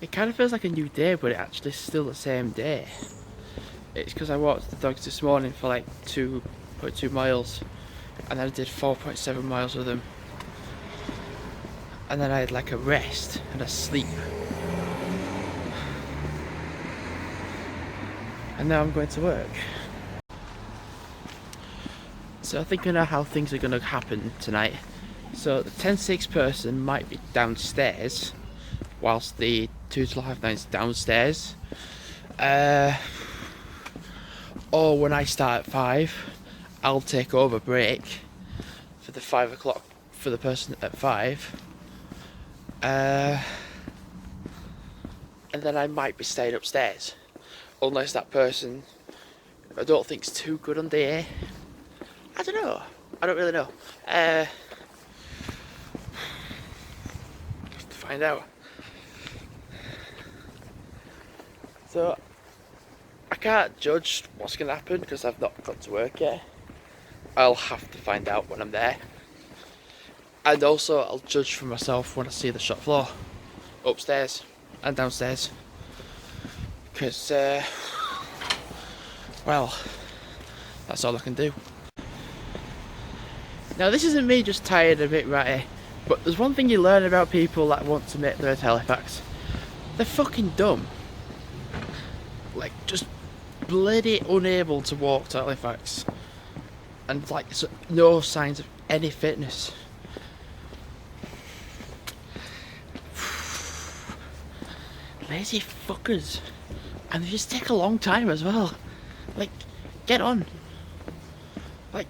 It kind of feels like a new day, but it actually is still the same day. It's because I walked the dogs this morning for like 2.2 miles, and then I did 4.7 miles with them. And then I had like a rest and a sleep. And now I'm going to work. So I think I know how things are going to happen tonight. So the 10-6 person might be downstairs, whilst the 2 till half 9 is downstairs. Or when I start at 5, I'll take over break for the 5 o'clock for the person at 5. And then I might be staying upstairs, unless that person I don't think's too good on day A. I don't know. I don't really know. Have to find out. So I can't judge what's going to happen because I've not got to work yet. I'll have to find out when I'm there. And also I'll judge for myself when I see the shop floor, upstairs and downstairs. Because, well, that's all I can do. Now this isn't me just tired, a bit ratty, but there's one thing you learn about people that want to make their way to Halifax. They're fucking dumb. Like, just bloody unable to walk to Halifax. And like, no signs of any fitness. Lazy fuckers. And they just take a long time as well. Like, get on. Like,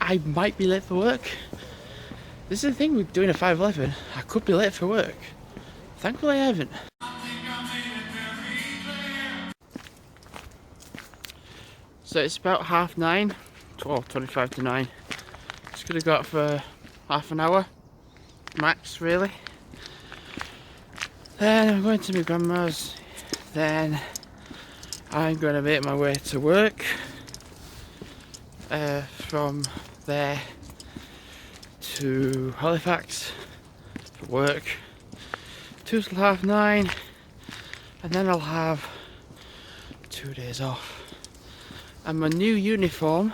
I might be late for work. This is the thing with doing a 5:11. I could be late for work. Thankfully I haven't. So it's about 9:30, 25 to 9. Just gonna go out for half an hour, max really. Then I'm going to my grandma's. Then I'm gonna make my way to work. From there to Halifax for work, 2 till half 9, and then I'll have 2 days off. And my new uniform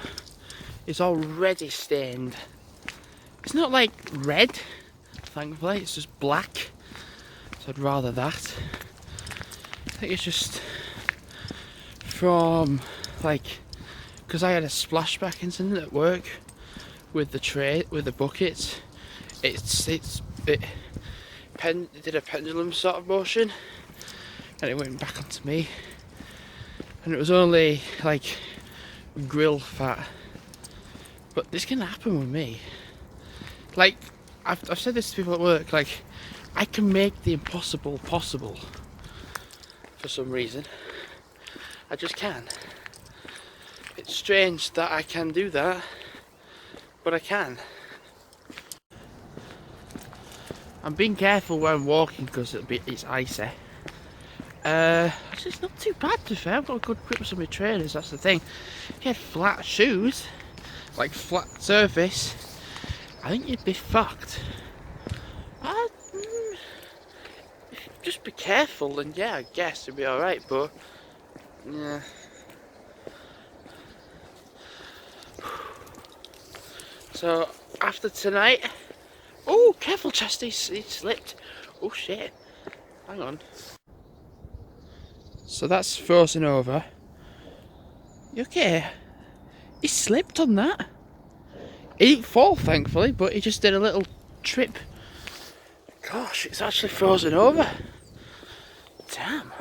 is already stained. It's not like red, thankfully, it's just black, so I'd rather that. I think it's just from like, because I had a splashback incident at work with the tray, with the buckets. It did a pendulum sort of motion, and it went back onto me. And it was only like grill fat, but this can happen with me. Like, I've said this to people at work. Like, I can make the impossible possible. For some reason, I just can. It's strange that I can do that, but I can. I'm being careful where I'm walking because it's icy. Actually, it's not too bad to be fair. I've got a good grip on my trainers, that's the thing. If you had flat shoes, like flat surface, I think you'd be fucked. Just be careful and yeah, I guess it'd be alright, but yeah. So after tonight, oh careful Chester, he slipped. Oh shit, hang on. So that's frozen over. You okay? He slipped on that. He didn't fall thankfully, but he just did a little trip. Gosh, it's actually frozen over. Damn.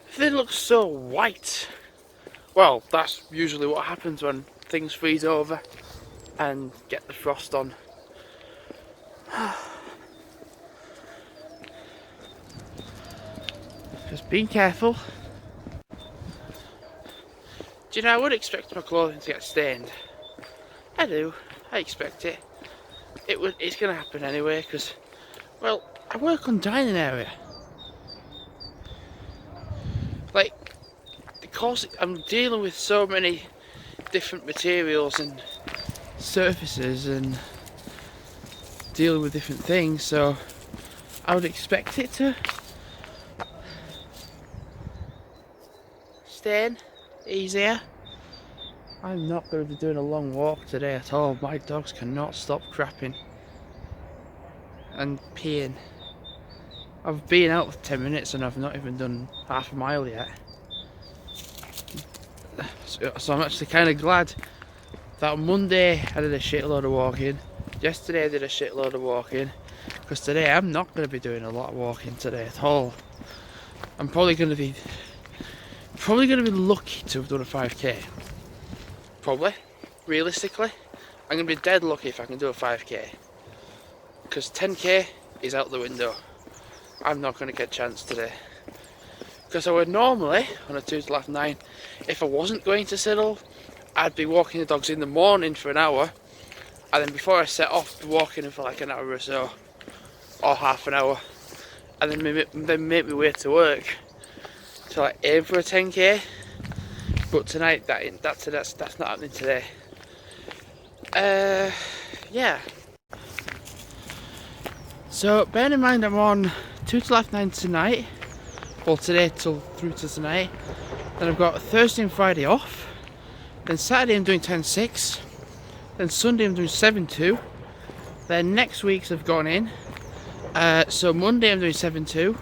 Everything looks so white. Well, that's usually what happens when things freeze over and get the frost on. Just being careful. Do you know, I would expect my clothing to get stained. I do. I expect it. It's going to happen anyway because, well, I work on dining area. Like, because I'm dealing with so many different materials and surfaces and dealing with different things, so I would expect it to. Staying easier. I'm not going to be doing a long walk today at all. My dogs cannot stop crapping and peeing. I've been out for 10 minutes and I've not even done half a mile yet. So I'm actually kind of glad that on Monday I did a shitload of walking. Yesterday I did a shitload of walking. Because today I'm not going to be doing a lot of walking today at all. I'm probably going to be lucky to have done a 5k. Probably. Realistically. I'm going to be dead lucky if I can do a 5k. Because 10k is out the window. I'm not going to get a chance today. Because I would normally, on a 2 to 9, if I wasn't going to Siddle, I'd be walking the dogs in the morning for an hour. And then before I set off, be walking them for like an hour or so. Or half an hour. And then make my way to work. To like aim for a 10k. But tonight, that's not happening today. Yeah. So bearing in mind I'm on 2 to 9 tonight. Well, today through to tonight. Then I've got Thursday and Friday off. Then Saturday I'm doing 10-6. Then Sunday I'm doing 7-2. Then next week's I've gone in. So Monday I'm doing 7-2.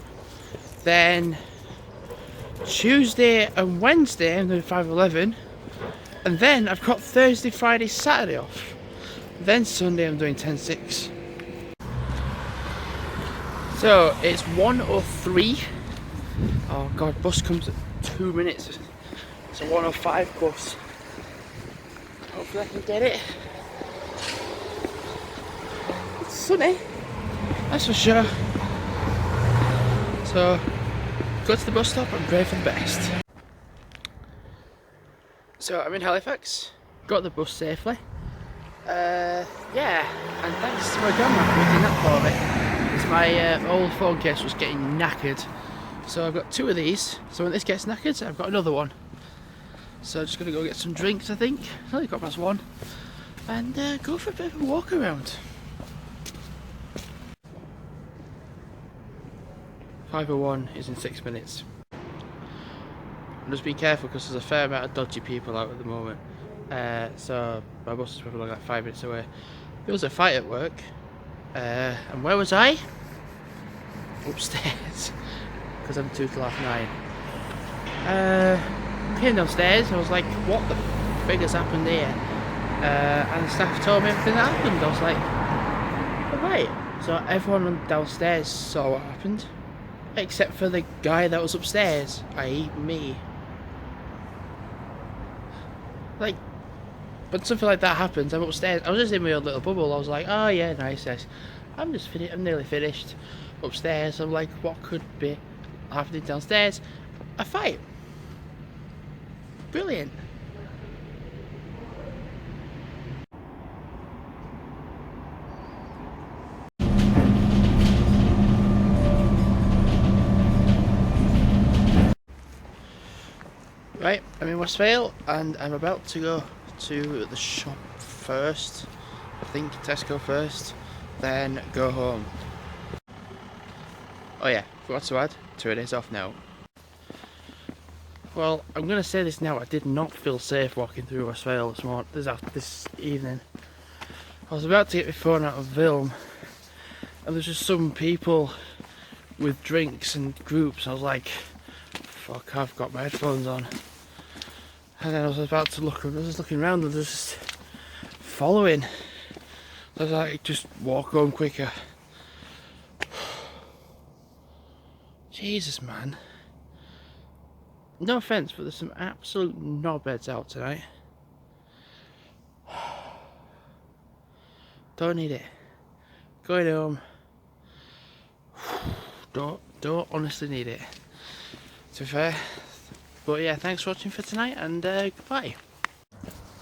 Then Tuesday and Wednesday I'm doing 5-11. And then I've got Thursday, Friday, Saturday off. Then Sunday I'm doing 10-6. So it's 1:03. Oh god, bus comes at 2 minutes. It's a 1:05 bus. Hopefully I can get it. It's sunny, that's for sure. So, go to the bus stop and pray for the best. So I'm in Halifax, got the bus safely. Yeah, and thanks to my grandma for making that for me. Because my old phone case was getting knackered. So I've got 2 of these, so when this gets knackered, I've got another one. So I'm just going to go get some drinks, I think. It's only got past 1. And go for a bit of a walk around. 5:01 is in 6 minutes. Just be careful because there's a fair amount of dodgy people out at the moment. So my bus is probably like 5 minutes away. There was a fight at work. And where was I? Upstairs. Because I'm 2 to 9. Came downstairs, I was like, what the fig has happened here? And the staff told me everything that happened. I was like, alright. So everyone downstairs saw what happened. Except for the guy that was upstairs, i.e. me. Like, when something like that happens, I'm upstairs. I was just in my own little bubble. I was like, oh yeah, nice. I'm nearly finished. Upstairs, I'm like, what could be happening downstairs? A fight. Brilliant. Right, I'm in Westvale and I'm about to go to the shop first. I think Tesco first, then go home. Oh yeah, forgot to add, 2 days off now. Well, I'm going to say this now, I did not feel safe walking through Westvale this evening. I was about to get my phone out of film and there's just some people with drinks and groups. I was like, fuck, I've got my headphones on. And then I was about to look, I was just looking around and they were just following. I was like, just walk home quicker. Jesus, man. No offence, but there's some absolute knobheads out tonight. Don't need it. Going home. Don't honestly need it. To be fair. But yeah, thanks for watching for tonight and goodbye.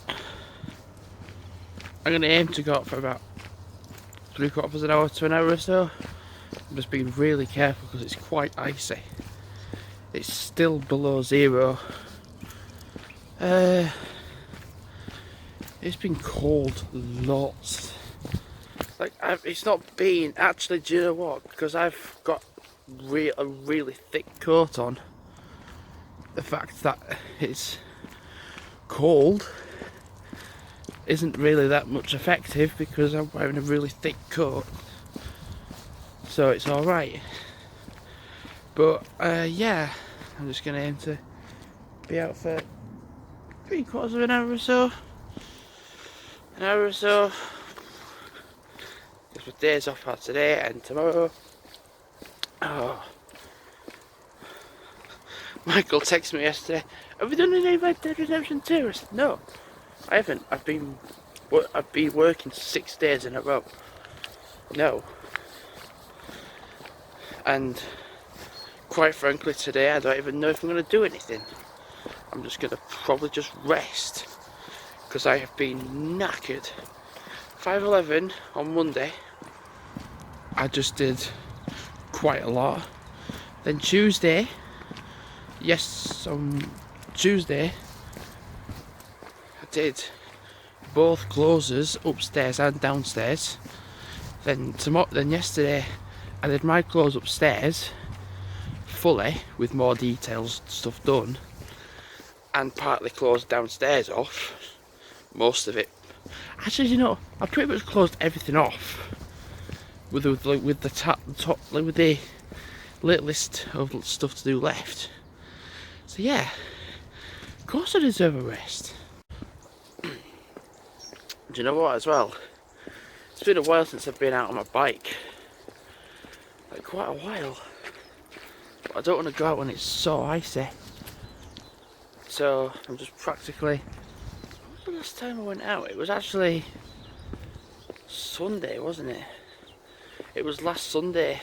I'm going to aim to go up for about 3/4 of an hour to an hour or so. I'm just being really careful because it's quite icy. It's still below 0. It's been cold lots. Like, it's not been, actually, do you know what? Because I've got a really thick coat on, the fact that it's cold isn't really that much effective because I'm wearing a really thick coat, so it's alright. But yeah, I'm just going to aim to be out for 3/4 of an hour or so. An hour or so. Because my days off are today and tomorrow. Oh. Michael texted me yesterday, have we done any Red Dead Redemption 2? I said, no, I haven't. I've been working 6 days in a row. No. And quite frankly today I don't even know if I'm going to do anything. I'm just going to probably just rest because I have been knackered. 5:11 on Monday I just did quite a lot. Then Tuesday, on Tuesday I did both closes upstairs and downstairs. Then yesterday I did my close upstairs fully with more details stuff done, and partly closed downstairs off, most of it. Actually, you know, I pretty much closed everything off with the little list of stuff to do left. So yeah, of course I deserve a rest. Do you know what as well? It's been a while since I've been out on my bike. Like quite a while. But I don't want to go out when it's so icy. So I'm just practically... When was the last time I went out? It was actually Sunday, wasn't it? It was last Sunday.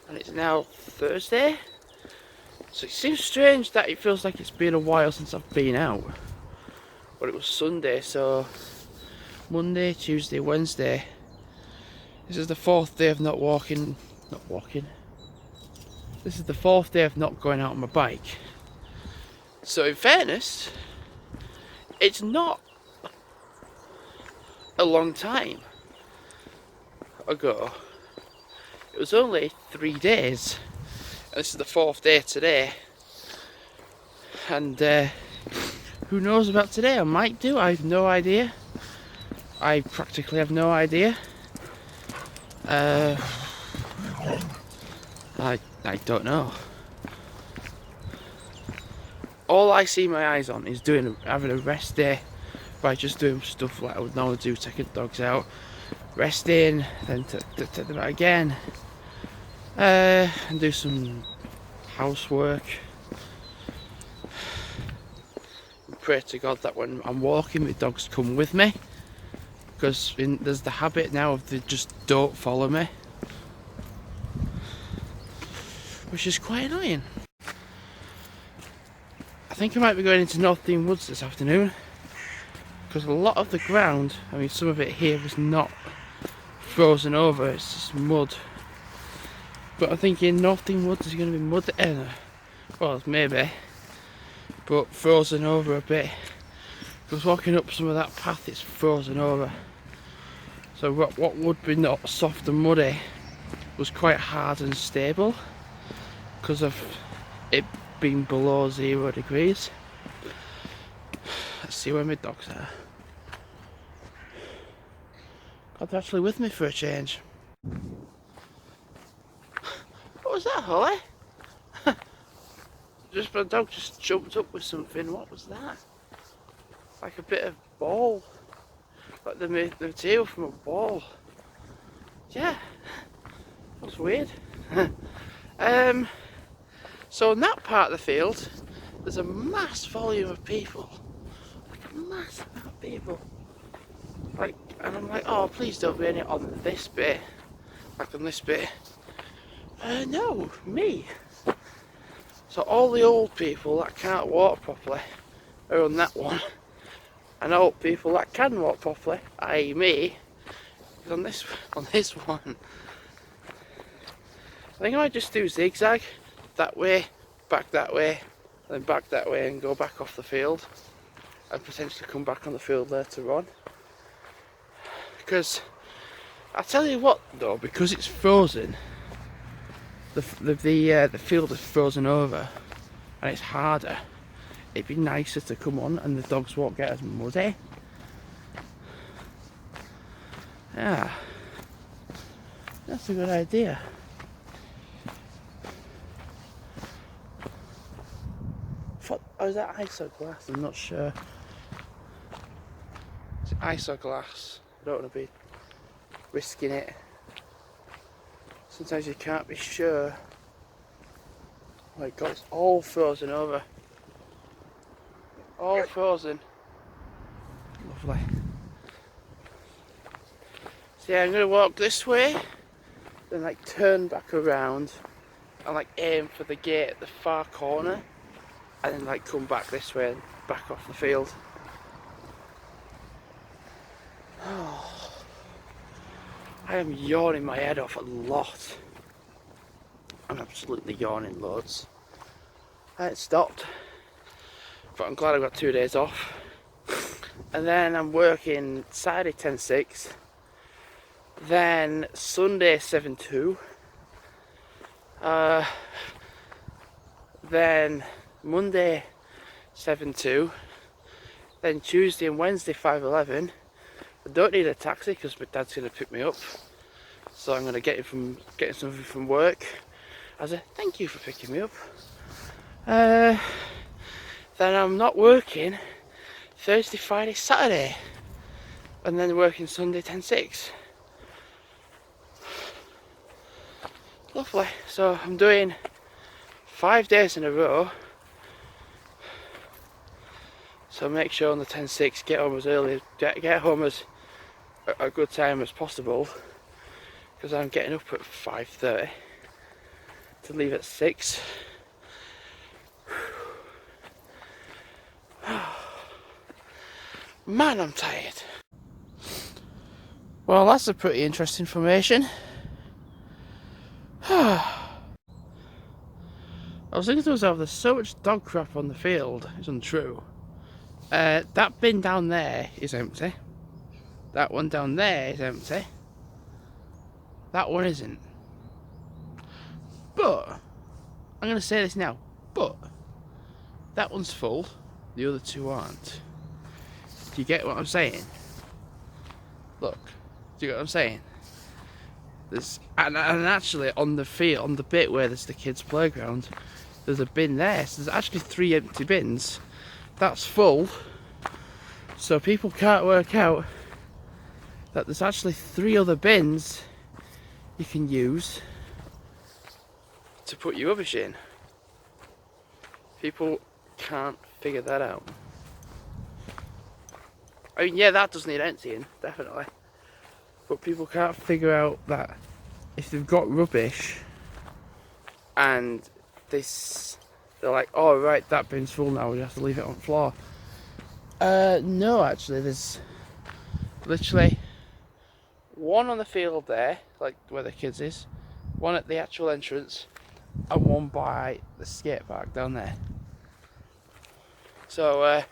And it's now Thursday. So it seems strange that it feels like it's been a while since I've been out. But it was Sunday, so Monday, Tuesday, Wednesday. This is the 4th day of not walking. This is the 4th day of not going out on my bike. So in fairness, it's not a long time ago. It was only 3 days. And this is the 4th day today. And who knows about today? I might do, I have no idea. I practically have no idea. I don't know. All I see my eyes on is having a rest day by just doing stuff like I would normally do, taking dogs out, resting, then take them out again, and do some housework. Pray to God that when I'm walking, my dogs come with me, because there's the habit now of they just don't follow me, which is quite annoying. I think I might be going into Northdean Woods this afternoon, because a lot of the ground, I mean some of it here was not frozen over, it's just mud. But I think in Northdean Woods there's going to be mud, well maybe, but frozen over a bit. I was walking up some of that path, it's frozen over. So what would be not soft and muddy was quite hard and stable because of it being below 0 degrees. Let's see where my dogs are. God, they're actually with me for a change. What was that, Holly? Just my dog just jumped up with something. What was that? Like a bit of ball. Like the material from a ball. Yeah. That's weird. So in that part of the field, there's a mass volume of people. Like a mass amount of people. Like, and I'm like, oh, please don't be any on this bit. Like on this bit. No, me. So all the old people that can't walk properly are on that one. And old people that can walk properly, i.e. me, is on this one. I think I might just do zigzag, that way, then back that way and go back off the field. And potentially come back on the field later on. Because I tell you what though, because it's frozen, the field is frozen over, and it's harder. It'd be nicer to come on, and the dogs won't get as muddy. Yeah, that's a good idea. Oh, is that ice or glass? I'm not sure. Is it ice or glass? I don't want to be risking it. Sometimes you can't be sure. Oh my god, it's all frozen over. All frozen. Lovely. So yeah, I'm going to walk this way, then like turn back around and like aim for the gate at the far corner, and then like come back this way and back off the field. Oh, I am yawning my head off a lot. I'm absolutely yawning loads. I ain't stopped, but I'm glad I got 2 days off. And then I'm working Saturday 10-6, then Sunday 7-2, then Monday 7-2, then Tuesday and Wednesday 5-11. I don't need a taxi because my dad's going to pick me up, so I'm going to getting something from work as a thank you for picking me up. Then I'm not working Thursday, Friday, Saturday, and then working Sunday 10-6. Lovely. So I'm doing 5 days in a row. So make sure on the 10-6 get home as early, get home as a good time as possible, because I'm getting up at 5:30 to leave at 6. Man, I'm tired. Well, that's a pretty interesting formation. I was thinking to myself, there's so much dog crap on the field, it's untrue. That bin down there is empty. That one down there is empty. That one isn't. But, I'm going to say this now, but that one's full, the other two aren't. Do you get what I'm saying? Look, do you get what I'm saying? There's and actually on the field, on the bit where there's the kids' playground, there's a bin there. So there's actually 3 empty bins. That's full. So people can't work out that there's actually 3 other bins you can use to put your rubbish in. People can't figure that out. I mean, yeah, that does need emptying, definitely. But people can't figure out that if they've got rubbish and they're like, oh right, that bin's full now, we have to leave it on the floor. No, actually, there's literally one on the field there, like where the kids is, one at the actual entrance, and one by the skate park down there. So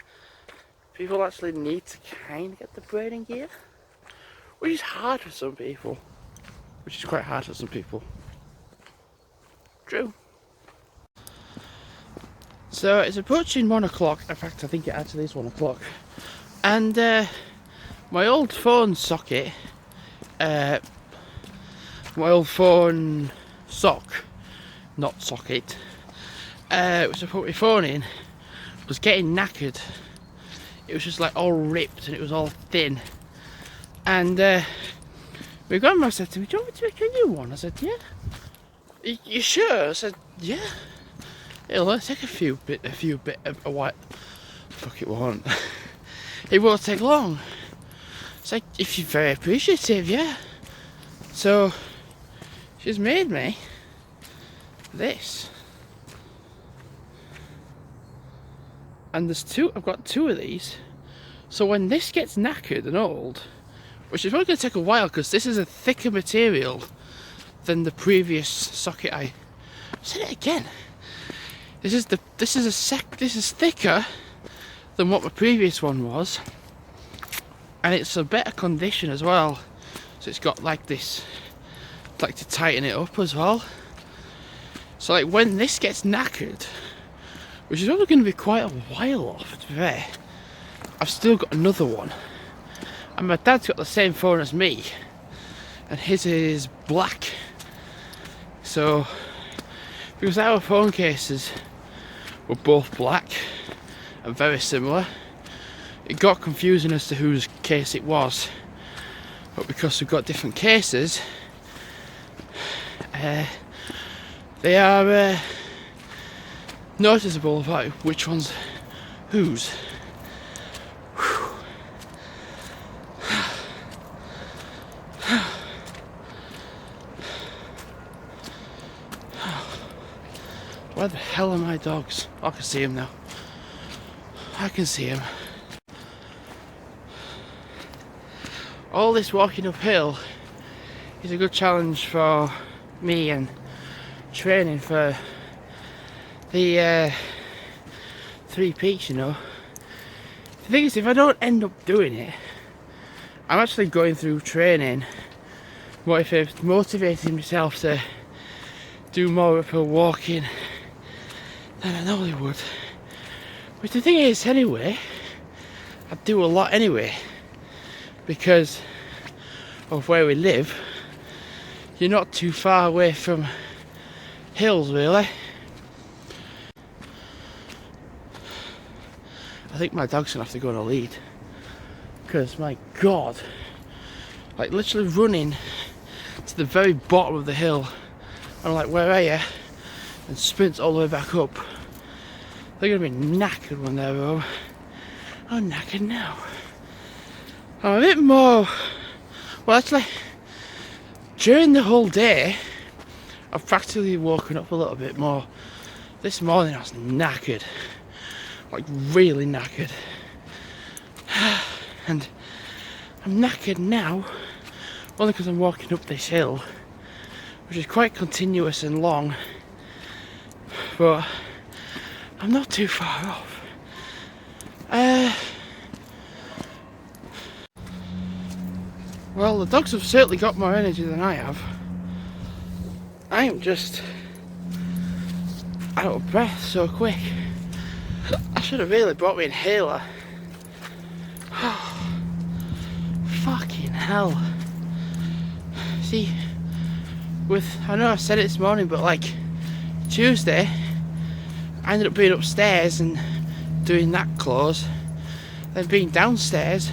people actually need to kind of get the brain in gear, which is hard for some people. Which is quite hard for some people. True. So it's approaching 1 o'clock. In fact, I think it actually is 1 o'clock. And my old phone socket, my old phone sock, not socket, which I put my phone in, was getting knackered. It was just like all ripped and it was all thin. And my grandma said to me, do you want me to make a new one? I said, yeah. You sure? I said, yeah. It'll only take a while. Fuck, it won't. It won't take long. It's like, if you're very appreciative, yeah. So, she's made me this. And I've got 2 of these. So when this gets knackered and old, which is probably going to take a while because this is a thicker material than the previous socket. I said it again. This is thicker than what my previous one was, and it's a better condition as well. So it's got like this, like to tighten it up as well. So like when this gets knackered, which is only going to be quite a while off to be fair, I've still got another one. And my dad's got the same phone as me, and his is black. So because our phone cases were both black and very similar, it got confusing as to whose case it was. But because we've got different cases, they are noticeable about which one's whose. Where the hell are my dogs? I can see him now. I can see him. All this walking uphill is a good challenge for me and training for the 3 peaks, you know. The thing is, if I don't end up doing it, I'm actually going through training, motivating myself to do more uphill walking than I normally would. Which the thing is, anyway, I do a lot anyway, because of where we live. You're not too far away from hills, really. I think my dog's gonna have to go on a lead, because my god, like literally running to the very bottom of the hill, and I'm like, where are you? And sprints all the way back up. They're gonna be knackered when they're home. I'm knackered now. I'm a bit more, well actually, during the whole day, I've practically woken up a little bit more. This morning I was knackered, like really knackered. And I'm knackered now, only because I'm walking up this hill, which is quite continuous and long, but I'm not too far off. Well, the dogs have certainly got more energy than I have. I am just out of breath so quick. I should have really brought me an inhaler. Fucking hell. See, I know I said it this morning, but like Tuesday, I ended up being upstairs and doing that close, then being downstairs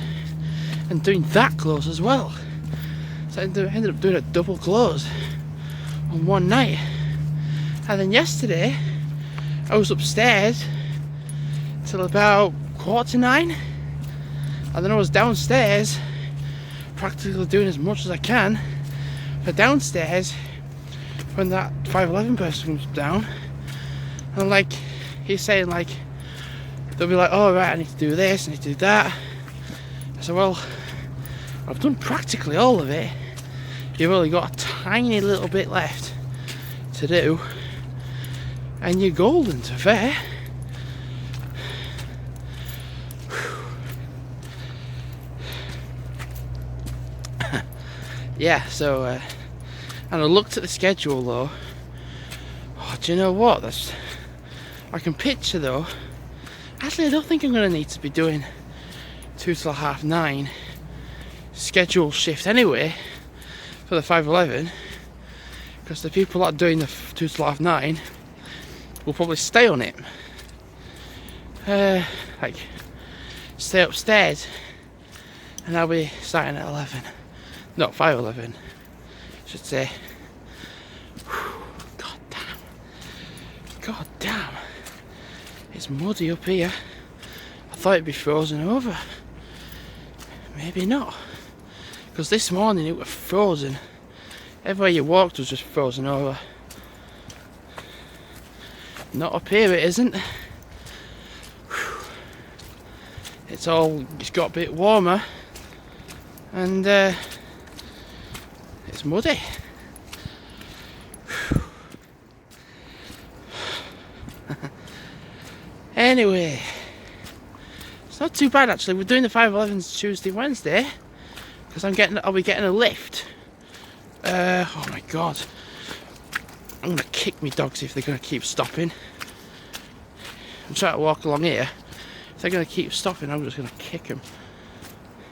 and doing that close as well. So I ended up doing a double close on one night. And then yesterday I was upstairs till about 9:15, and then I was downstairs practically doing as much as I can for downstairs when that 511 person comes down. And like he's saying, like they'll be like, oh right, I need to do this, I need to do that. I said, well, I've done practically all of it. You've only got a tiny little bit left to do, and you're golden, to be fair. Yeah, so and I looked at the schedule though. Oh, do you know what? I can picture though. Actually, I don't think I'm going to need to be doing 2 till 9:30 schedule shift anyway for the 511, because the people that are doing the 2 till 9:30 will probably stay on it. Like stay upstairs, and I'll be starting at 11. No, 5:11, I should say. God damn. God damn. It's muddy up here. I thought it'd be frozen over. Maybe not. Because this morning it was frozen. Everywhere you walked was just frozen over. Not up here it isn't. It's got a bit warmer. And it's muddy. Anyway, it's not too bad actually. We're doing the 511s Tuesday, Wednesday, because I'll be getting a lift. Oh my god. I'm gonna kick me dogs if they're gonna keep stopping. I'm trying to walk along here. If they're gonna keep stopping, I'm just gonna kick them.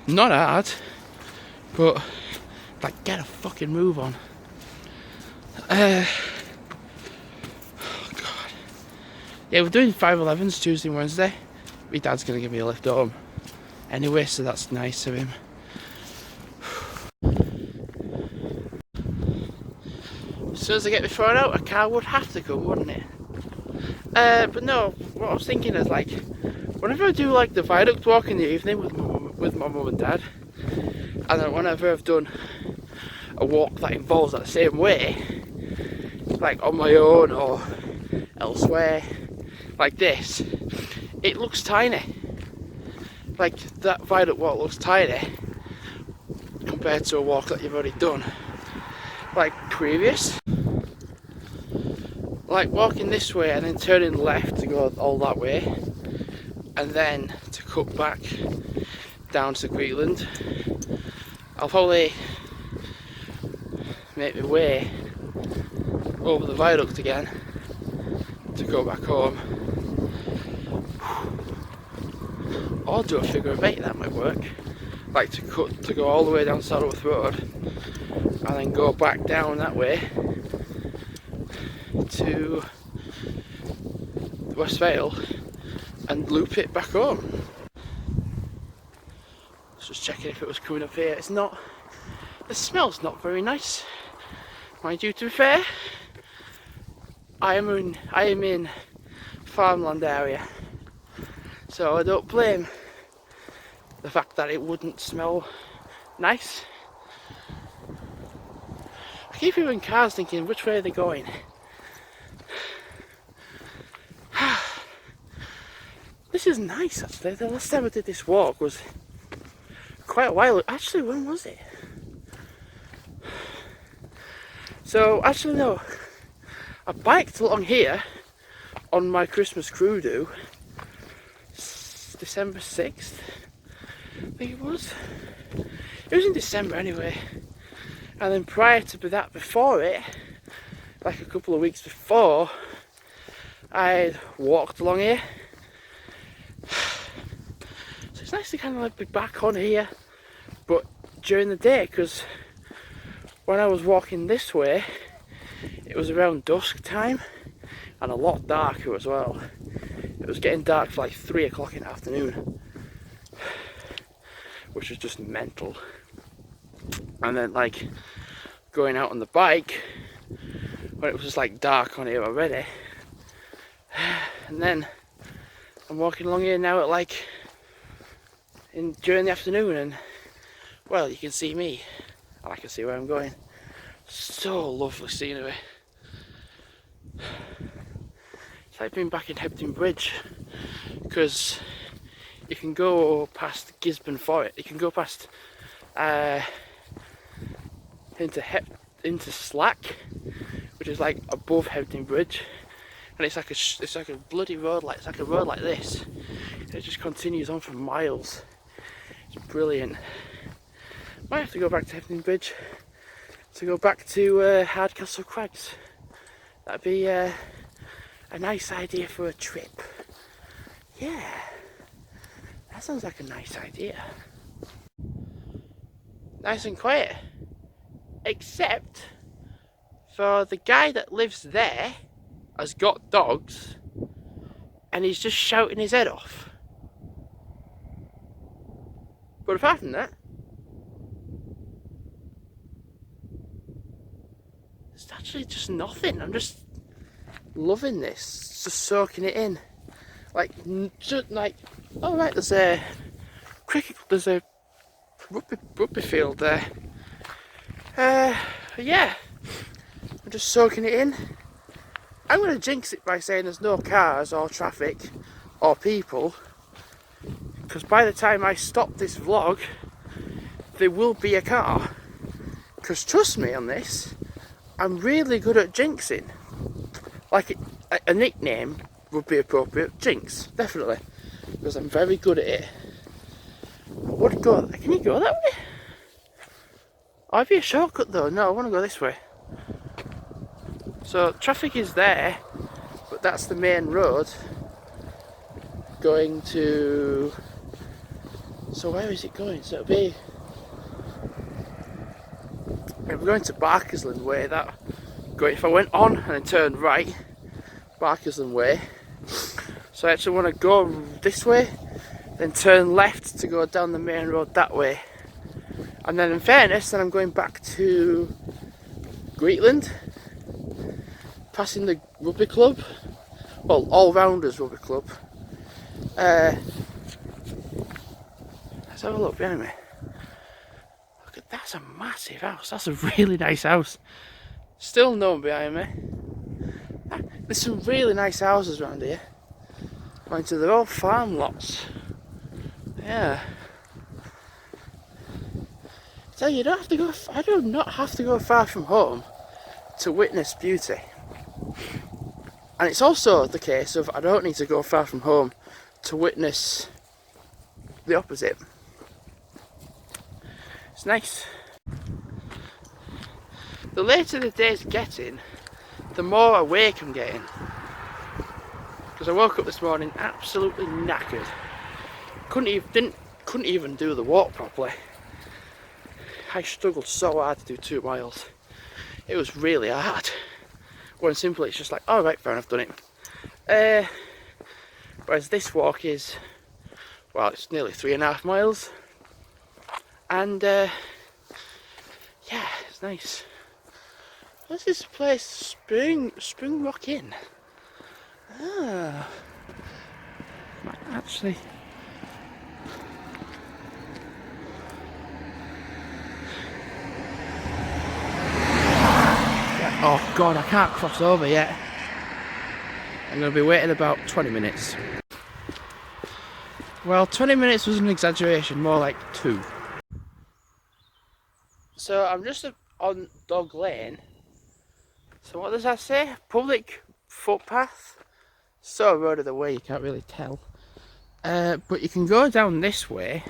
Not hard, but like, get a fucking move on. Oh god. Yeah, we're doing 5.11s Tuesday and Wednesday. My dad's gonna give me a lift home anyway, so that's nice of him. As soon as I get my phone out, a car would have to come, wouldn't it? But no, what I was thinking is, like, whenever I do like the viaduct walk in the evening with my mum and dad, and then whenever I've done a walk that involves that same way, like on my own or elsewhere, like this, it looks tiny. Like, that viaduct walk looks tiny compared to a walk that you've already done, like previous. Like walking this way and then turning left to go all that way, and then to cut back down to Greenland. I'll probably make my way over the viaduct again to go back home, or do a figure of 8, that might work. Like to go all the way down Saddleworth Road and then go back down that way to West Vale and loop it back home. Just checking if it was coming up here. It's not. The smell's not very nice, mind you. To be fair, I am in farmland area, so I don't blame the fact that it wouldn't smell nice. I keep hearing cars thinking, which way are they going? This is nice actually. The last time I did this walk was quite a while ago. Actually, when was it? So, actually no. I biked along here on my Christmas crew do. December 6th, I think it was. It was in December anyway. And then prior to that, before it, like a couple of weeks before, I'd walked along here. So it's nice to kind of like be back on here, but during the day, because when I was walking this way, it was around dusk time and a lot darker as well. It was getting dark for like 3 o'clock in the afternoon, which was just mental. And then like going out on the bike when it was just like dark on here already, and then I'm walking along here now at like during the afternoon, and well, you can see me and I can see where I'm going. So lovely scenery. It's like being back in Hebden Bridge, because you can go past Gisborne Forest, you can go past into Slack, which is like above Hebden Bridge, and it's like a bloody road, like it's like a road like this. It just continues on for miles. It's brilliant. Might have to go back to Hebden Bridge to go back to Hardcastle Crags. That'd be a nice idea for a trip. Yeah, that sounds like a nice idea. Nice and quiet, except for the guy that lives there has got dogs and he's just shouting his head off. But apart from that, it's actually just nothing. I'm just loving this, just soaking it in. Like, just like, oh right, there's a rugby field there. Yeah, I'm just soaking it in. I'm going to jinx it by saying there's no cars or traffic or people, because by the time I stop this vlog, there will be a car. Because trust me on this, I'm really good at jinxing. Like a nickname would be appropriate. Jinx, definitely, because I'm very good at it. I would go. Can you go that way? Oh, it'd be a shortcut though. No, I want to go this way. So traffic is there, but that's the main road going to... So where is it going? So it'll be going to Barkersland Way. That going, if I went on and then turned right, Barkersland Way. So I actually want to go this way, then turn left to go down the main road that way. And then in fairness, then I'm going back to Greetland, passing the rugby club, well, All Rounders Rugby Club. Let's have a look behind me. Look at that's a massive house. That's a really nice house. Still no one behind me. There's some really nice houses around here. Mind you, they're all farm lots. Yeah. So you don't have to go. I do not have to go far from home to witness beauty. And it's also the case of I don't need to go far from home to witness the opposite. It's nice. The later the day's getting, the more awake I'm getting. Because I woke up this morning absolutely knackered. Couldn't even do the walk properly. I struggled so hard to do 2 miles. It was really hard. When simply it's just like, oh right, fair enough, done it. Whereas this walk is, well, it's nearly 3.5 miles. And yeah, it's nice. What's this place? Spring Rock Inn. Ah, might actually. Oh god, I can't cross over yet. I'm going to be waiting about 20 minutes. Well, 20 minutes was an exaggeration, more like 2. So I'm just on Dog Lane. So what does that say? Public footpath. So road of the way, you can't really tell. But you can go down this way,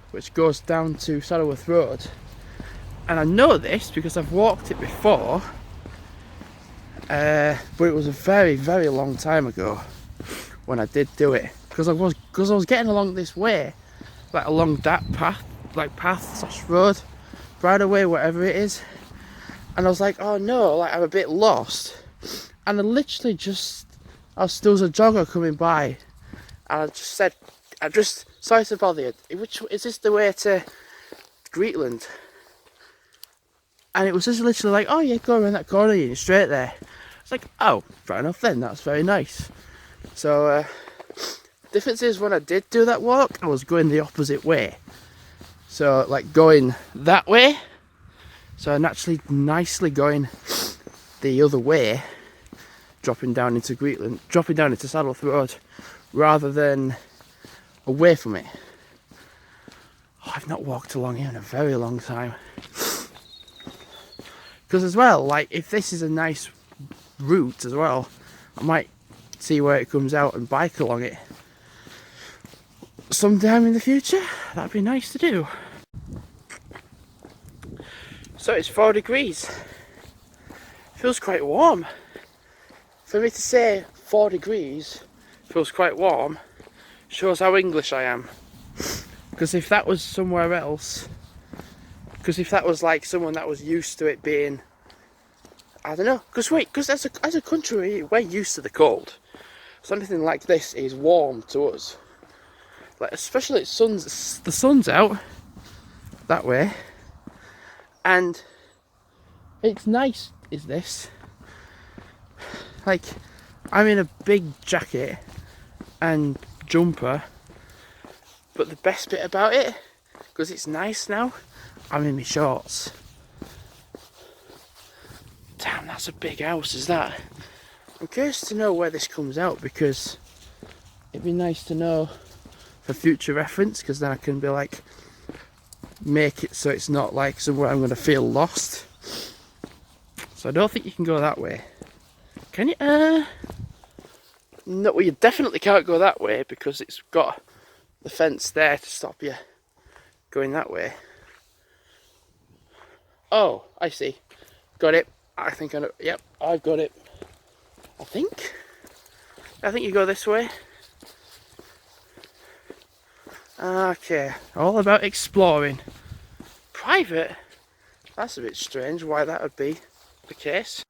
which goes down to Saddleworth Road. And I know this because I've walked it before. But it was a very, very long time ago when I did do it. Because I was getting along this way, like along that path, like path/road, right away, whatever it is. And I was like, oh no, like I'm a bit lost. And I literally there was a jogger coming by, and I just said, sorry to bother you, which is this the way to Greetland? And it was just literally like, oh yeah, go around that corner, you're straight there. It's like, oh, fair enough then, that's very nice. So, difference is when I did do that walk, I was going the opposite way. So, like going that way, so I'm actually nicely going the other way, dropping down into Saddleworth Road, rather than away from it. Oh, I've not walked along here in a very long time. Because as well, like if this is a nice route as well, I might see where it comes out and bike along it sometime in the future. That'd be nice to do. So it's 4 degrees. Feels quite warm. For me to say 4 degrees feels quite warm shows how English I am. Because if that was somewhere else, because if that was like someone that was used to it being, I don't know, because as a country we're used to the cold. So anything like this is warm to us. Like especially the sun's out that way, and it's nice. Is this? Like I'm in a big jacket and jumper, but the best bit about it, because it's nice now, I'm in my shorts. Damn, that's a big house, is that? I'm curious to know where this comes out, because it'd be nice to know for future reference, because then I can be like, make it so it's not like somewhere I'm going to feel lost. So I don't think you can go that way. Can you? No, well, you definitely can't go that way because it's got the fence there to stop you going that way. Oh, I see. Got it. I think I know. Yep, I've got it. I think you go this way. Okay, all about exploring. Private? That's a bit strange why that would be the case.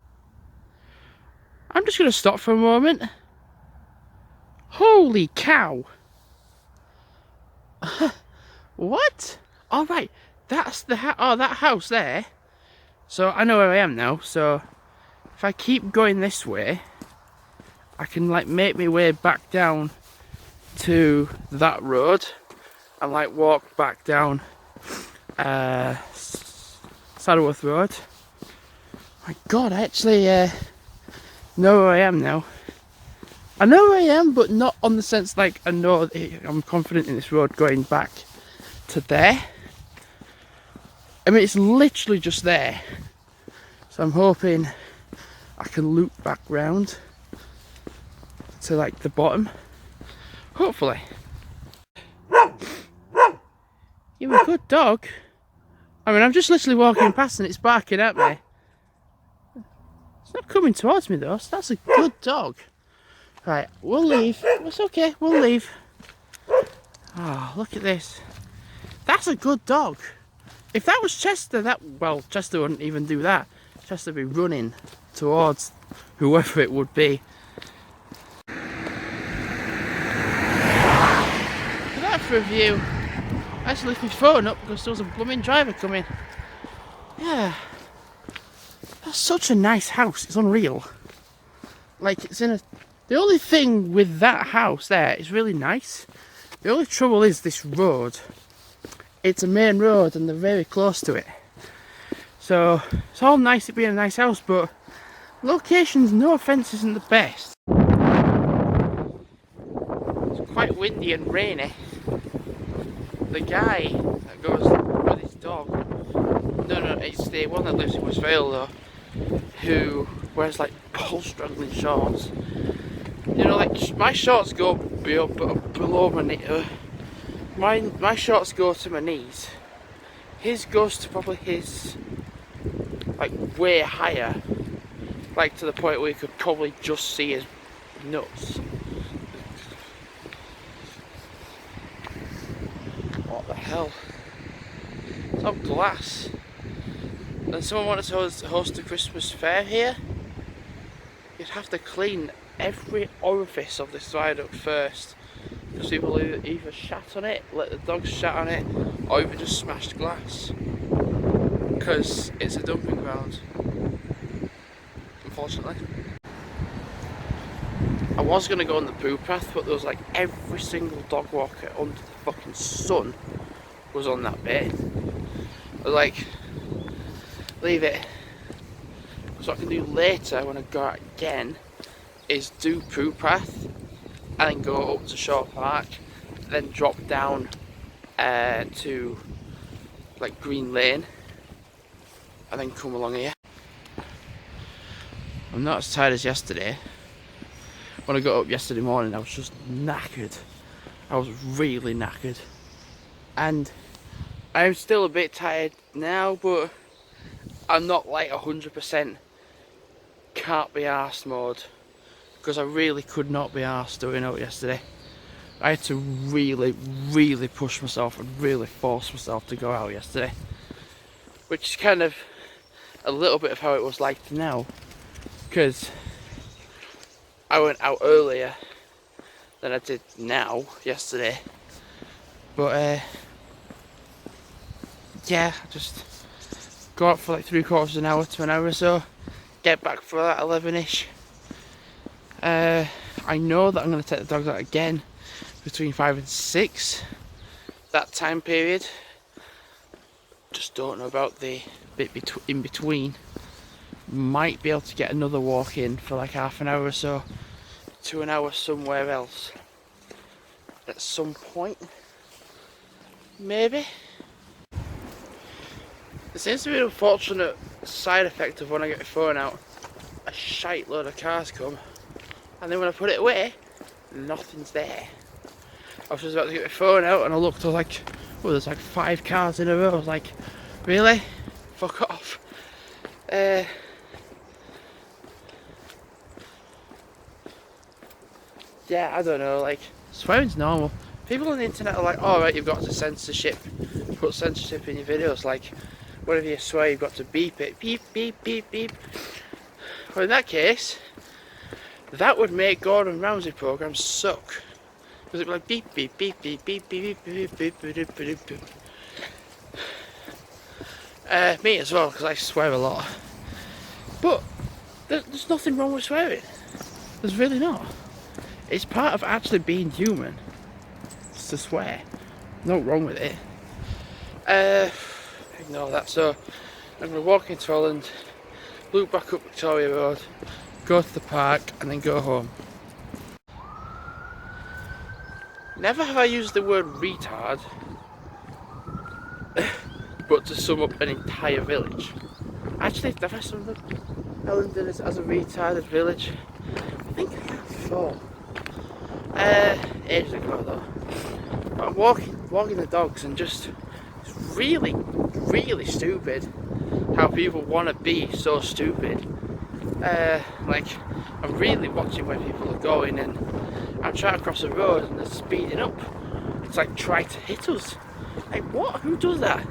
I'm just going to stop for a moment. Holy cow! What? All right, that's the that house there. So I know where I am now. So if I keep going this way, I can like make my way back down to that road and like walk back down Saddleworth Road. My God, I actually know where I am now. I know where I am, but not on the sense like I know I'm confident in this road going back to there. I mean, it's literally just there. So I'm hoping I can loop back round to like the bottom. Hopefully. You're a good dog. I mean, I'm just literally walking past and it's barking at me. It's not coming towards me though, so that's a good dog. Right, we'll leave. It's okay, we'll leave. Oh, look at this. That's a good dog. If that was Chester, well, Chester wouldn't even do that. Chester would be running towards whoever it would be. Look at that for a view. I actually left my phone up because there was a blooming driver coming. Yeah. That's such a nice house, it's unreal. Like, it's in a... The only thing with that house there is really nice. The only trouble is this road. It's a main road and they're very close to it. So, it's all nice it being a nice house, but locations, no offence, isn't the best. It's quite windy and rainy. The guy that goes with his dog, no, it's the one that lives in Westvale though, who wears like ball-straddling shorts. You know, like my shorts go below my knee. My shorts go to my knees. His goes to probably his, like, way higher, like to the point where you could probably just see his nuts. What the hell? It's all glass. And someone wanted to host a Christmas fair here. You'd have to clean every orifice of this viaduct first, because people either shat on it, let the dogs shat on it, or even just smashed glass, because it's a dumping ground, unfortunately. I was going to go on the poo path, but there was like every single dog walker under the fucking sun was on that bit. I was like, leave it. So what I can do later when I go out again is do poo path and then go up to Shaw Park, then drop down to like Green Lane and then come along here. I'm not as tired as yesterday. When I got up yesterday morning I was just knackered. I was really knackered. And I'm still a bit tired now, but I'm not like 100% can't be arsed mode, because I really could not be arsed doing out yesterday. I had to really push myself and really force myself to go out yesterday, which is kind of a little bit of how it was like now, because I went out earlier than I did now yesterday. But yeah, just go out for like 3/4 of an hour to an hour or so, get back for that 11ish. I know that I'm going to take the dogs out again between 5 and 6, that time period. Just don't know about the bit in between. Might be able to get another walk in for like half an hour or so to an hour somewhere else at some point, maybe. There seems to be an unfortunate side effect of when I get my phone out, a shite load of cars come, and then when I put it away, nothing's there. I was just about to get my phone out and I looked, I was like, oh, there's like 5 cars in a row. I was like, really? Fuck off. Uh, yeah, I don't know, like, swearing's normal. People on the internet are like, oh right, you've got to put censorship in your videos, like, whenever you swear you've got to beep it, beep, beep, beep, beep. Well, in that case, that would make Gordon Ramsay programs suck. Because it'd be like beep, beep, beep, beep, beep, beep, beep, beep, beep, beep, beep, beep. Me as well, because I swear a lot. But there's nothing wrong with swearing. There's really not. It's part of actually being human. It's to swear. No wrong with it. Ignore that. So I'm going to walk into Holland, loop back up Victoria Road, go to the park, and then go home. Never have I used the word retard, but to sum up an entire village. Actually, have I summed up Ellendon as a retarded village? I think I have before. Ages ago though. But I'm walking the dogs and just, it's really, really stupid how people want to be so stupid. Like, I'm really watching where people are going, and I'm trying to cross the road and they're speeding up. It's like trying to hit us. Like, what? Who does that?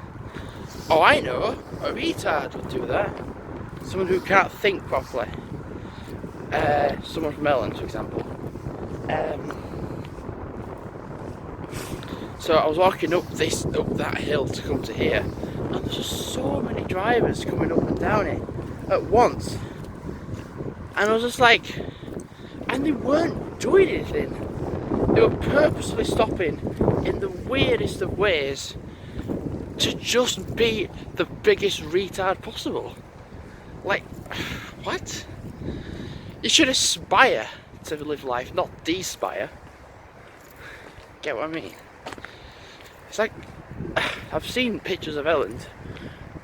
Oh, I know. A retard would do that. Someone who can't think properly. Someone from Ellen, for example. So I was walking up that hill to come to here, and there's just so many drivers coming up and down it at once. And I was just like, and they weren't doing anything. They were purposely stopping in the weirdest of ways to just be the biggest retard possible. Like, what? You should aspire to live life, not despire. Get what I mean? It's like, I've seen pictures of Elland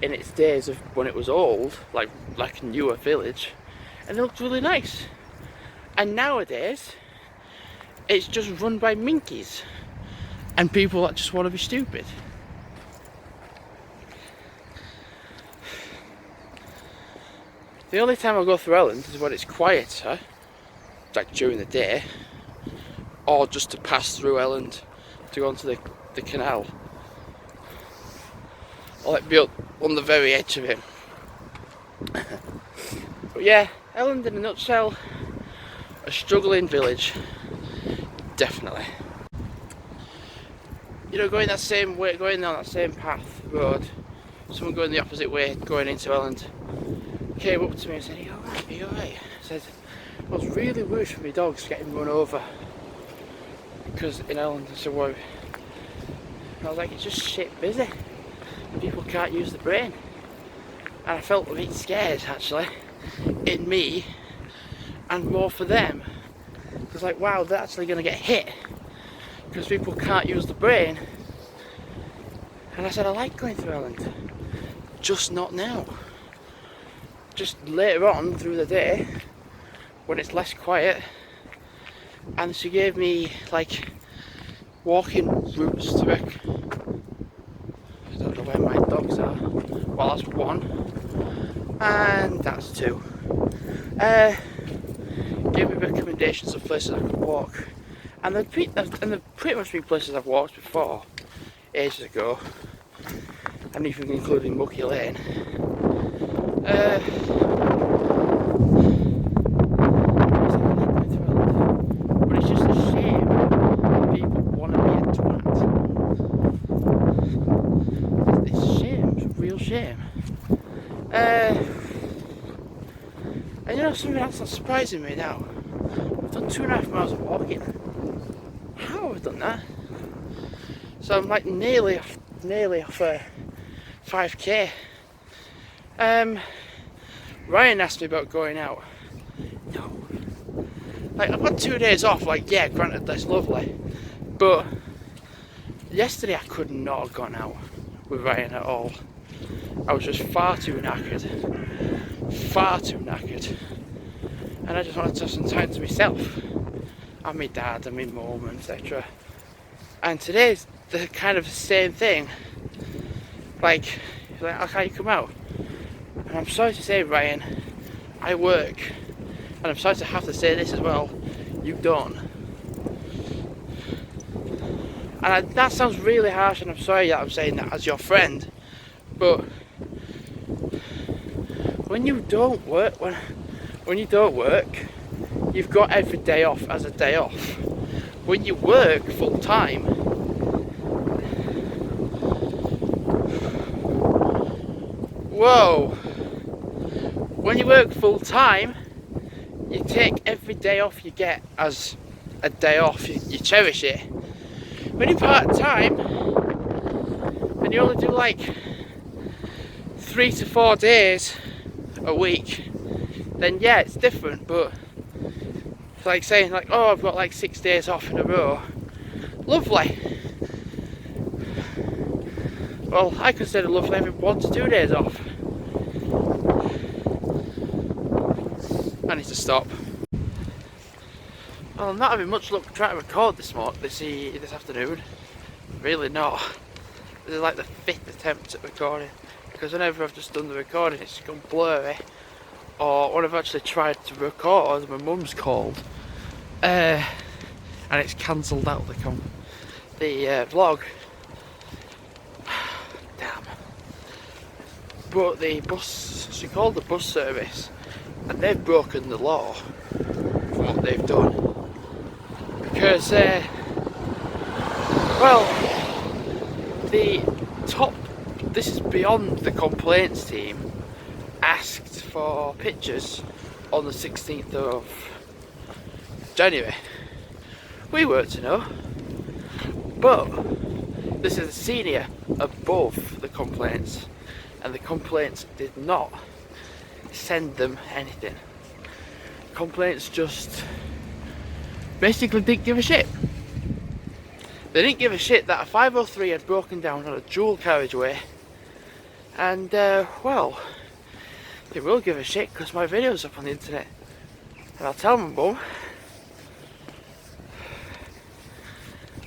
in its days of when it was old, like a newer village, and they looked really nice. And nowadays, it's just run by minkies and people that just want to be stupid. The only time I go through Elland is when it's quieter, like during the day, or just to pass through Elland to go onto the canal, or like be up on the very edge of it. But yeah, Elland in a nutshell, a struggling village, definitely. You know, going down that same path, road, someone going the opposite way, going into Elland, came up to me and said, are you alright? I said, I was really worried for my dogs getting run over. Because in Elland, I said, well, I was like, it's just shit busy. People can't use the brain. And I felt a bit scared, actually, in me, and more for them. It was like, wow, they're actually going to get hit because people can't use the brain. And I said, I like going through Elland, just not now. Just later on through the day, when it's less quiet. And she gave me, like, walking routes to it. I don't know where my dogs are. Well, that's one. And that's two. Gave me recommendations of places I could walk. And they've pretty much been places I've walked before, ages ago. And even including Mucky Lane. But it's just a shame that people want to be a twat. It's a shame, it's a real shame. And you know something else that's surprising me now? I've done 2.5 miles of walking. How have I done that? So I'm like nearly off 5k. Ryan asked me about going out. No. Like, I've got 2 days off, like, yeah, granted that's lovely. But yesterday I could not have gone out with Ryan at all. I was just far too knackered. And I just wanted to have some time to myself. And my dad and my mum, etc. And today's the kind of same thing. Like, oh, can you come out? And I'm sorry to say, Ryan, I work, and I'm sorry to have to say this as well, you don't. And that sounds really harsh, and I'm sorry that I'm saying that as your friend, but when you don't work, when you don't work, you've got every day off as a day off. When you work full time, when you work full time, you take every day off you get as a day off. You cherish it. When you're part time and you only do like 3 to 4 days a week, then yeah, it's different. But it's like saying like, oh, I've got like 6 days off in a row. Lovely. Well, I consider lovely having 1 to 2 days off. I need to stop. Well, I'm not having much luck trying to record this afternoon. Really not. This is like the 5th attempt at recording, because whenever I've just done the recording it's gone blurry, or when I've actually tried to record, my mum's called and it's cancelled out the vlog. Damn. But she called the bus service and they've broken the law for what they've done, because this is beyond the complaints team, asked for pictures on the 16th of January. We weren't to know, but this is a senior above the complaints, and the complaints did not send them anything. Complaints just basically didn't give a shit. They didn't give a shit that a 503 had broken down on a dual carriageway, and well, they will give a shit because my video's up on the internet, and I'll tell my mum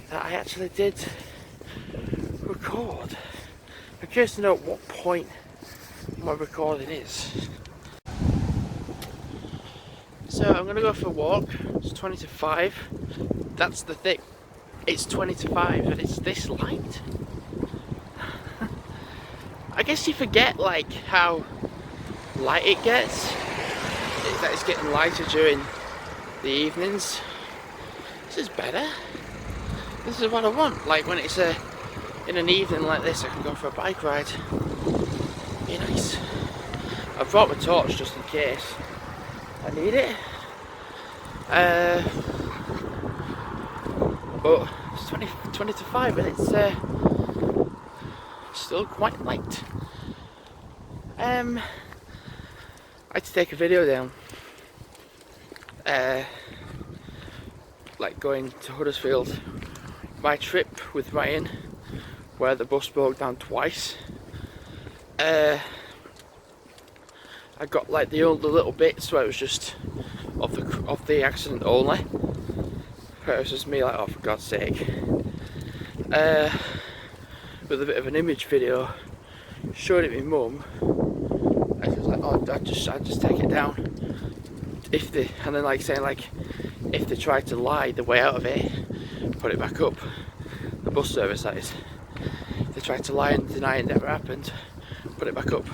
that I actually did record. I'm curious to know at what point my recording is. So I'm gonna go for a walk. It's 20 to 5. That's the thing. It's 20 to 5 and it's this light. I guess you forget like how light it gets. That it's getting lighter during the evenings. This is better. This is what I want. Like when it's in an evening like this, I can go for a bike ride. Be nice. I brought my torch just in case I need it. But it's 20 to 5 and it's still quite light. I had to take a video down. Like going to Huddersfield. My trip with Ryan, where the bus broke down twice. I got like the little bits where it was just of the accident only. Where it was just me like, oh for God's sake. With a bit of an image video, showed it to my mum. And she was like, oh, I'd just take it down. And then like saying like, if they tried to lie the way out of it, put it back up. The bus service, that is. If they tried to lie and deny it never happened, put it back up.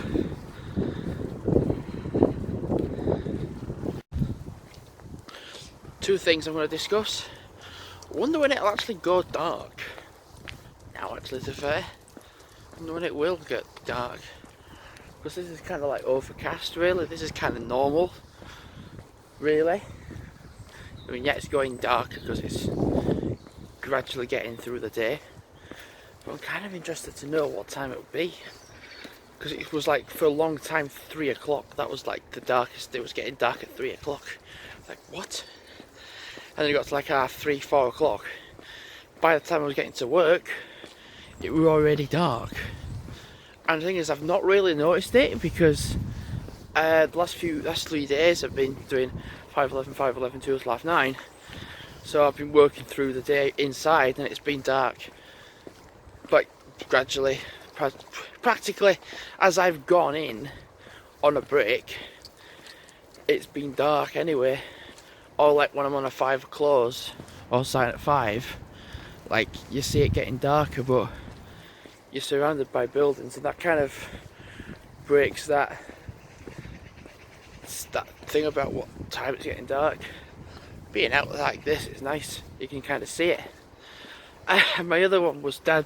Two things I'm going to discuss. I wonder when it'll actually go dark. Now actually, to be fair, I wonder when it will get dark. Because this is kind of like overcast really, this is kind of normal. Really. I mean, yeah, it's going darker because it's gradually getting through the day. But I'm kind of interested to know what time it would be. Because it was like, for a long time, 3 o'clock. That was like the darkest. It was getting dark at 3 o'clock. Like, what? And then it got to like 3, 4 o'clock. By the time I was getting to work, it was already dark. And the thing is, I've not really noticed it because the last 3 days I've been doing 5:11, 5:11, 2 till half 9. So I've been working through the day inside and it's been dark. But gradually, practically, as I've gone in, on a break, it's been dark anyway. Or like when I'm on a 5 close or sign at 5, like you see it getting darker, but you're surrounded by buildings, and that kind of breaks that thing about what time it's getting dark. Being out like this is nice, you can kind of see it. And my other one was my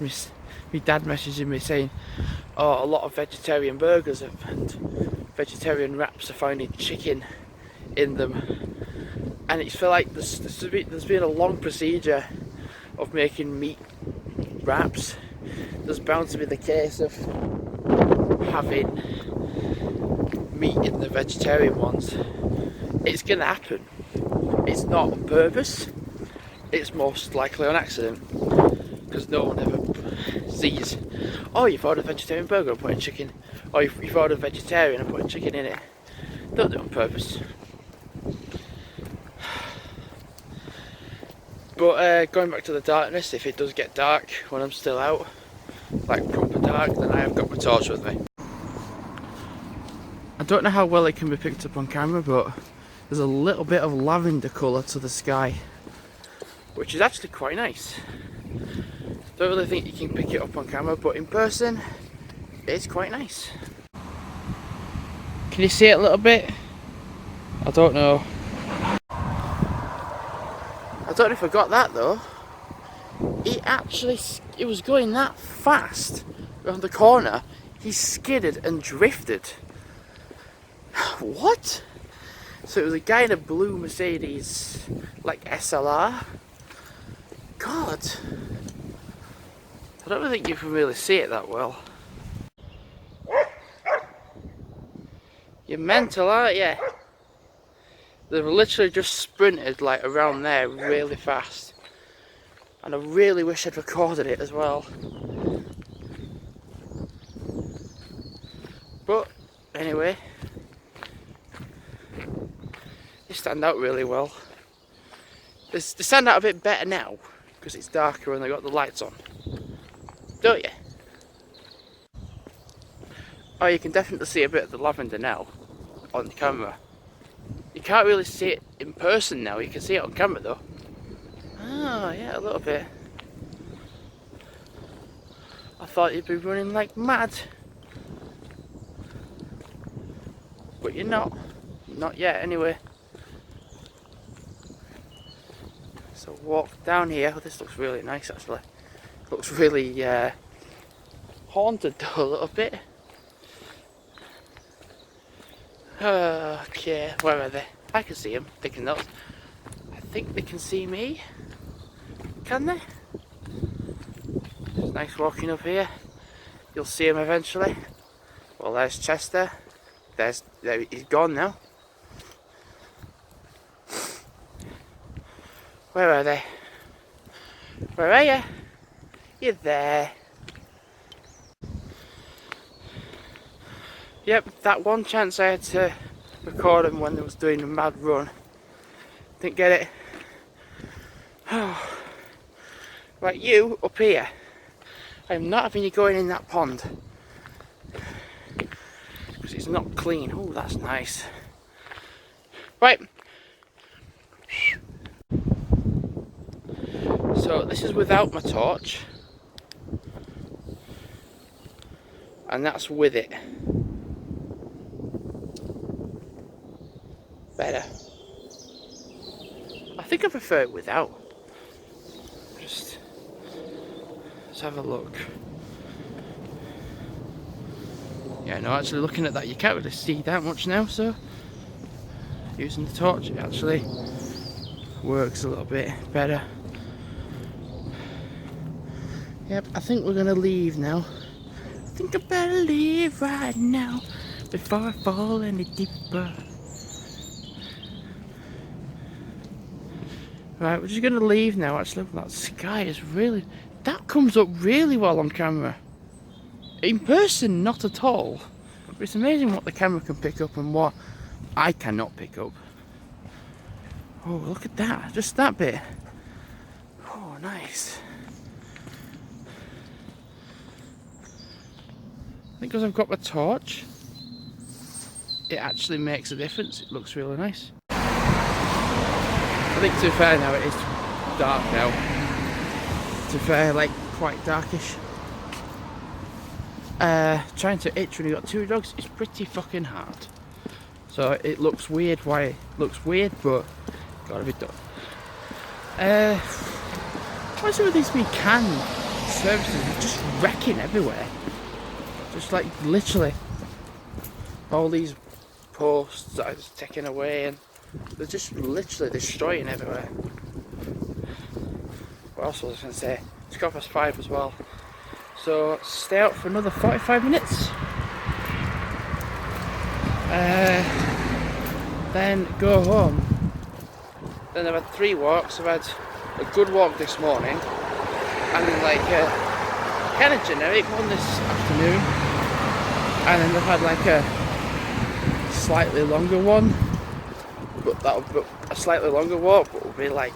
dad messaging me saying, oh, a lot of vegetarian burgers and vegetarian wraps are finding chicken in them, and it's feel like there's been a long procedure of making meat wraps. There's bound to be the case of having meat in the vegetarian ones. It's gonna happen. It's not on purpose, it's most likely on accident, because no one ever sees, oh, you've ordered a vegetarian burger and putting chicken, or you've ordered a vegetarian and putting chicken in it. Don't do it on purpose. But going back to the darkness, if it does get dark when I'm still out, like proper dark, then I have got my torch with me. I don't know how well it can be picked up on camera, but there's a little bit of lavender colour to the sky, which is actually quite nice. Don't really think you can pick it up on camera, but in person, it's quite nice. Can you see it a little bit? I don't know. I don't know if I got that though. It was going that fast around the corner. He skidded and drifted. What? So it was a guy in a blue Mercedes, like SLR. God. I don't really think you can really see it that well. You're mental, aren't you? They've literally just sprinted like around there really fast. And I really wish I'd recorded it as well. But anyway, they stand out really well. They stand out a bit better now because it's darker and they got the lights on, don't you? Oh, you can definitely see a bit of the lavender now on the camera. You can't really see it in person now, you can see it on camera though. Oh yeah, a little bit. I thought you'd be running like mad. But you're not. Not yet anyway. So walk down here. Oh, this looks really nice actually. Looks really haunted though a little bit. Okay, where are they? I can see them. They cannot. I think they can see me. Can they? It's nice walking up here. You'll see him eventually. Well, there's Chester. There he's gone now. Where are they? Where are you? You're there. Yep, that one chance I had to record him when they was doing a mad run. Didn't get it. Right, you up here. I'm not having you going in that pond. Because it's not clean. Oh, that's nice. Right. So this is without my torch. And that's with it. Better. I think I prefer it without. Just let's have a look. Yeah, no, actually looking at that you can't really see that much now, so using the torch it actually works a little bit better. Yep, I think we're gonna leave now. I think I better leave right now before I fall any deeper. Right, we're just gonna leave now actually. That sky is really, that comes up really well on camera. In person, not at all. But it's amazing what the camera can pick up and what I cannot pick up. Oh, look at that, just that bit. Oh, nice. I think because I've got my torch. it actually makes a difference. It looks really nice. I think to be fair now, it is dark now. To be fair, like quite darkish. Trying to itch when you've got two dogs is pretty fucking hard. So it looks weird why it looks weird, but gotta be done. What's it with these wee can services? They're just wrecking everywhere. Just like literally all these posts that are just taken away, and they're just literally destroying everywhere. What else was I going to say? It's 5:15 as well. So stay out for another 45 minutes. Then go home. Then I've had 3 walks. I've had a good walk this morning, and then like a kind of generic one this afternoon, and then I've had like a slightly longer one, but that'll be a slightly longer walk, but will be like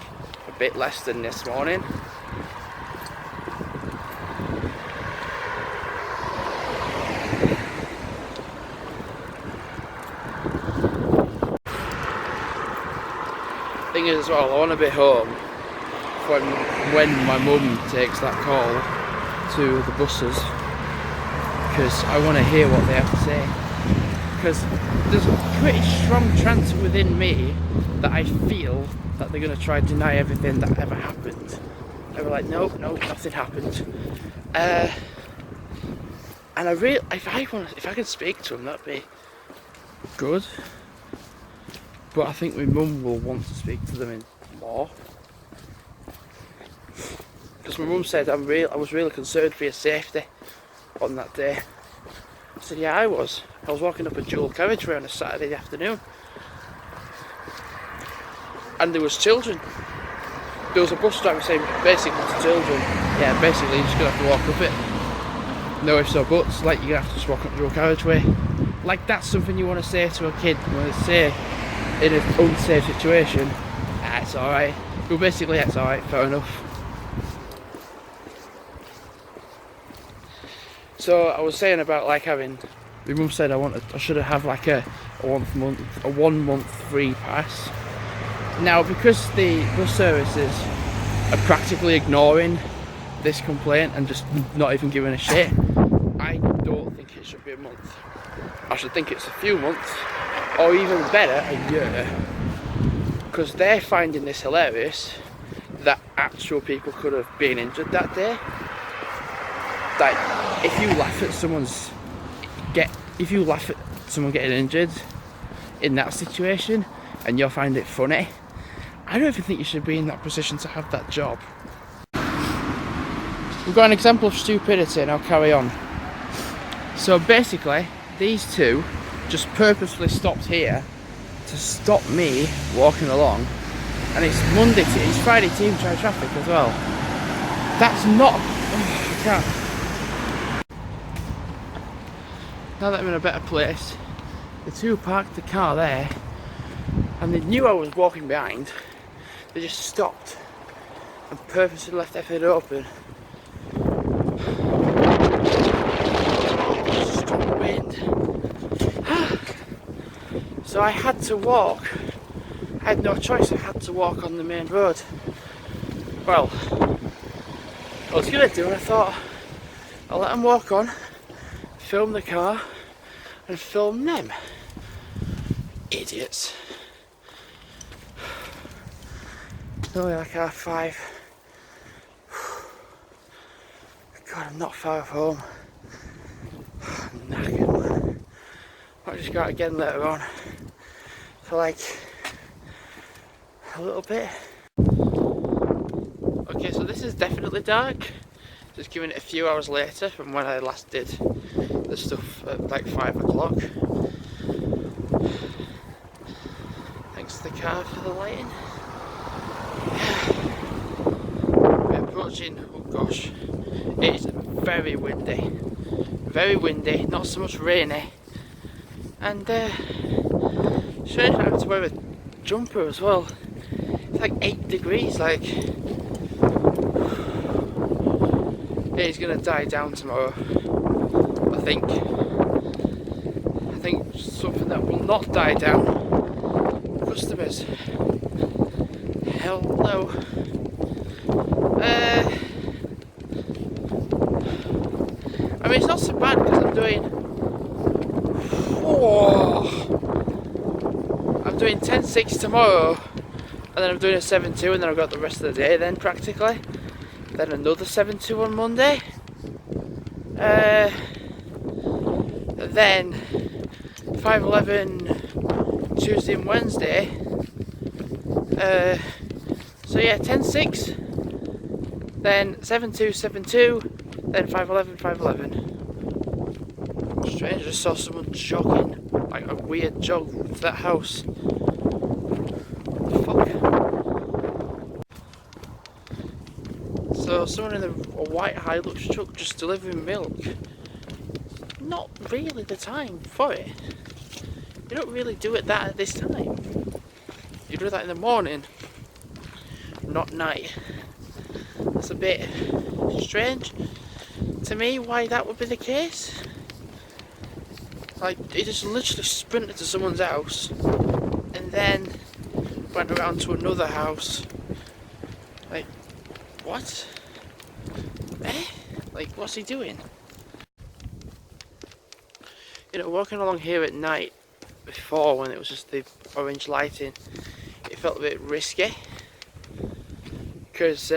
a bit less than this morning. Thing is as well, I want to be home when my mum takes that call to the buses, because I want to hear what they have to say, because there's a pretty strong chance within me that I feel that they're going to try and deny everything that ever happened. They were like, no, nothing happened. And I really, if I could speak to them, that'd be good. But I think my mum will want to speak to them in more. Because my mum said I was really concerned for your safety on that day. I said, yeah, I was. I was walking up a dual carriageway on a Saturday afternoon, and there was children. There was a bus driver saying basically to children, yeah, basically you're just going to have to walk up it. No ifs or buts, like you're going to have to just walk up the dual carriageway. Like that's something you want to say to a kid. You want to say in an unsafe situation, it's alright. Well, basically it's alright, fair enough. So I was saying about like having, my mum said I should have like a 1 month free pass. Now because the bus services are practically ignoring this complaint and just not even giving a shit, I don't think it should be a month. I should think it's a few months, or even better, a year. Because they're finding this hilarious that actual people could have been injured that day. Like, if you laugh at someone getting injured in that situation and you'll find it funny, I don't even think you should be in that position to have that job. We've got an example of stupidity, and I'll carry on. So basically, these two just purposefully stopped here to stop me walking along, and it's Friday team try traffic as well. That's not. I can't. Now that I'm in a better place, the two parked the car there, and they knew I was walking behind. They just stopped and purposely left everything open. Strong wind. So I had to walk. I had no choice, I had to walk on the main road. Well, I was going to do, and I thought I'll let them walk on, film the car and film them. Idiots. It's only like 5:30. God, I'm not far from home. I'm knackered, man. I'll just go out again later on for like a little bit. Okay, so this is definitely dark. Just giving it a few hours later from when I last did the stuff at like 5 o'clock. Thanks to the car for the lighting. We're approaching, oh gosh, it's very windy. Very windy, not so much rainy. And strange I have to wear a jumper as well. It's like 8 degrees, like it's gonna die down tomorrow. I think think something that will not die down. Customers. Hell no. I mean, it's not so bad because I'm doing 10-6 tomorrow, and then I'm doing a 7-2, and then I've got the rest of the day then practically. Then another 7-2 on Monday. Then 5-11 Tuesday and Wednesday. So yeah, 10-6, then 7-2, 7-2, then 5-11, 5-11. Strange, I just saw someone jogging, like a weird jog to that house. What the fuck? So someone in a white Hilux truck just delivering milk. Not really the time for it. You don't really do it that at this time. You do that in the morning, not night. That's a bit strange to me why that would be the case. Like, he just literally sprinted to someone's house and then went around to another house. Like, what? Eh? Like, what's he doing? You know, walking along here at night before, when it was just the orange lighting, it felt a bit risky. Because,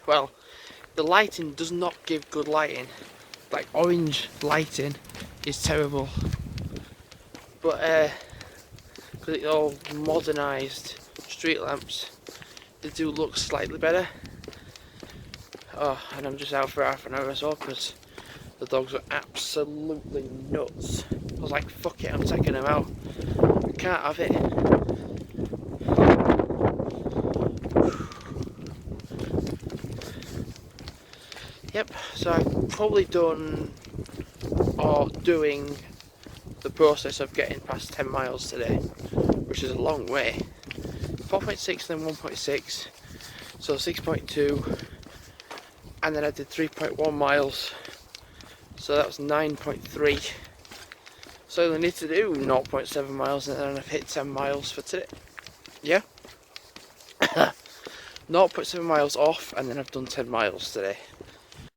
well, the lighting does not give good lighting. Like, orange lighting is terrible. But, because it's all modernised street lamps, they do look slightly better. Oh, and I'm just out for half an hour or so because the dogs were absolutely nuts. I was like, fuck it, I'm taking them out. I can't have it. Yep, so I've probably done or doing the process of getting past 10 miles today, which is a long way. 4.6 then 1.6, so 6.2, and then I did 3.1 miles, so that was 9.3. So I only need to do 0.7 miles and then I've hit 10 miles for today. Yeah? 0.7 miles off and then I've done 10 miles today.